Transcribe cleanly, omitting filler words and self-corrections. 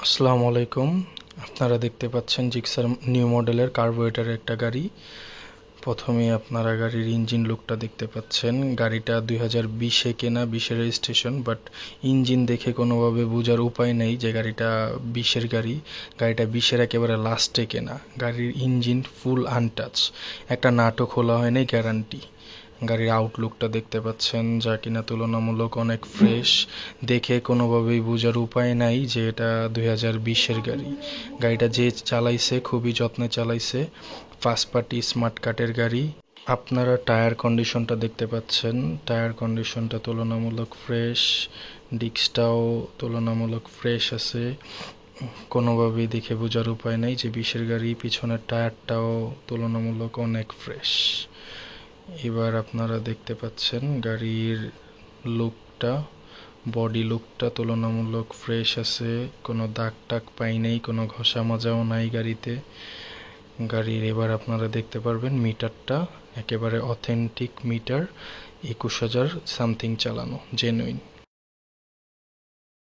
আসসালামু আলাইকুম। আপনারা দেখতে পাচ্ছেন জিক্সার নিউ মডেলের কার্বোরেটরের একটা গাড়ি। প্রথমে আপনারা গাড়ির ইঞ্জিন লুকটা দেখতে পাচ্ছেন। গাড়িটা 2020-এ কেনা, 20-এর রেজিস্ট্রেশন, বাট ইঞ্জিন দেখে কোনোভাবে বোঝার উপায় নেই যে গাড়িটা 20-এর গাড়ি। গাড়িটা 20-এর একেবারে লাস্টে কেনা। গাড়ির ইঞ্জিন ফুল আনটাচ, একটা নাটও খোলা হয়নি, গ্যারান্টি। গাড়ির আউটলুকটা দেখতে পাচ্ছেন, যা কিনা তুলনামূলক অনেক ফ্রেশ। দেখে কোনোভাবেই বোঝার উপায় নাই যে এটা 2020-এর গাড়ি। গাড়িটা যে চালাইছে খুবই যত্নে চালাইছে। ফার্স্ট পার্টি স্মার্ট কার্ডের গাড়ি। আপনারা টায়ার কন্ডিশনটা দেখতে পাচ্ছেন। টায়ার কন্ডিশনটা তুলনামূলক ফ্রেশ। ডিস্কটাও তুলনামূলক ফ্রেশ আছে। কোনোভাবেই দেখে বোঝার উপায় নাই যে 20-এর গাড়ি। পিছনের টায়ারটাও তুলনামূলক অনেক ফ্রেশ। এবার আপনারা দেখতে পাচ্ছেন গাড়ির লুকটা, বডি লুকটা তুলনামূলক ফ্রেশ আছে। কোনো দাগ টাগ পাই নাই, কোনো ঘষা মাজাও নাই গাড়িতে। গাড়ির এবার আপনারা দেখতে পারবেন মিটারটা একেবারে অথেন্টিক মিটার, 21,000 সামথিং চালানো, জেনুইন।